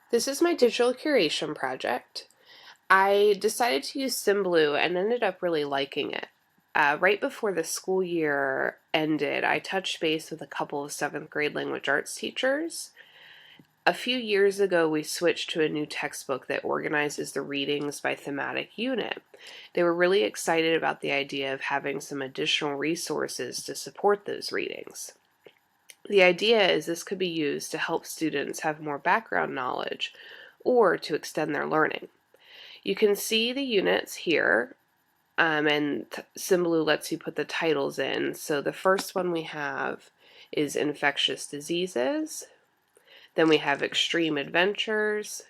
This is my digital curation project. I decided to use SymBlue and ended up really liking it. Right before the school year ended, I touched base with a couple of 7th grade language arts teachers. A few years ago, we switched to a new textbook that organizes the readings by thematic unit. They were really excited about the idea of having some additional resources to support those readings. The idea is this could be used to help students have more background knowledge or to extend their learning. You can see the units here, and SymBlue lets you put the titles in. So the first one we have is infectious diseases. Then we have extreme adventures.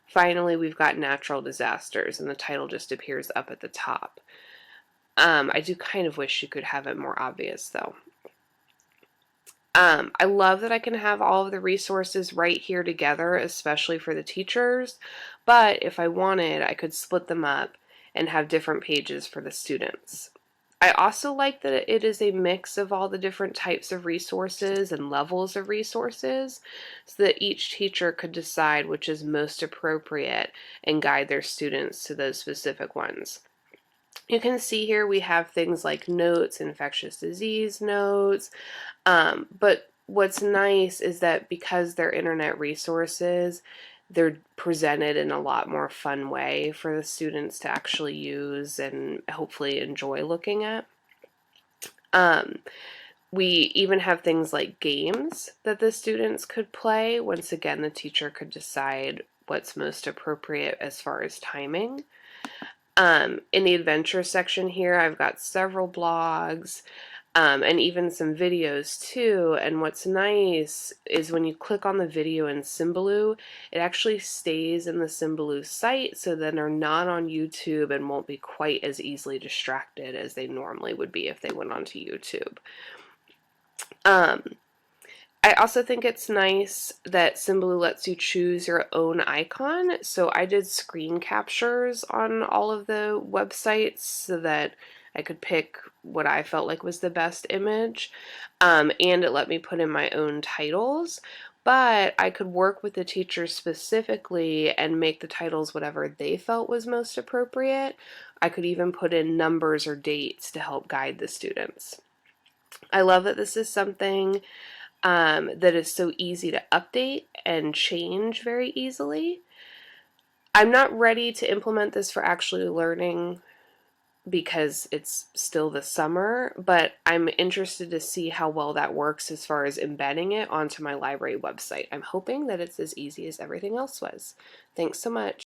Finally, we've got natural disasters, and the title just appears up at the top. I do kind of wish you could have it more obvious, though. I love that I can have all of the resources right here together, especially for the teachers, but if I wanted, I could split them up and have different pages for the students. I also like that it is a mix of all the different types of resources and levels of resources so that each teacher could decide which is most appropriate and guide their students to those specific ones. You can see here we have things like notes, infectious disease notes, but what's nice is that because they're internet resources, they're presented in a lot more fun way for the students to actually use and hopefully enjoy looking at. We even have things like games that the students could play. Once again, the teacher could decide what's most appropriate as far as timing. In the adventure section here, I've got several blogs, and even some videos too. And what's nice is when you click on the video in SymBlue, it actually stays in the SymBlue site, so then they're not on YouTube and won't be quite as easily distracted as they normally would be if they went onto YouTube. I also think it's nice that SymBlue lets you choose your own icon. So I did screen captures on all of the websites so that I could pick what I felt like was the best image. And it let me put in my own titles. But I could work with the teachers specifically and make the titles whatever they felt was most appropriate. I could even put in numbers or dates to help guide the students. I love that this is something that is so easy to update and change very easily. I'm not ready to implement this for actually learning because it's still the summer, but I'm interested to see how well that works as far as embedding it onto my library website. I'm hoping that it's as easy as everything else was. Thanks so much.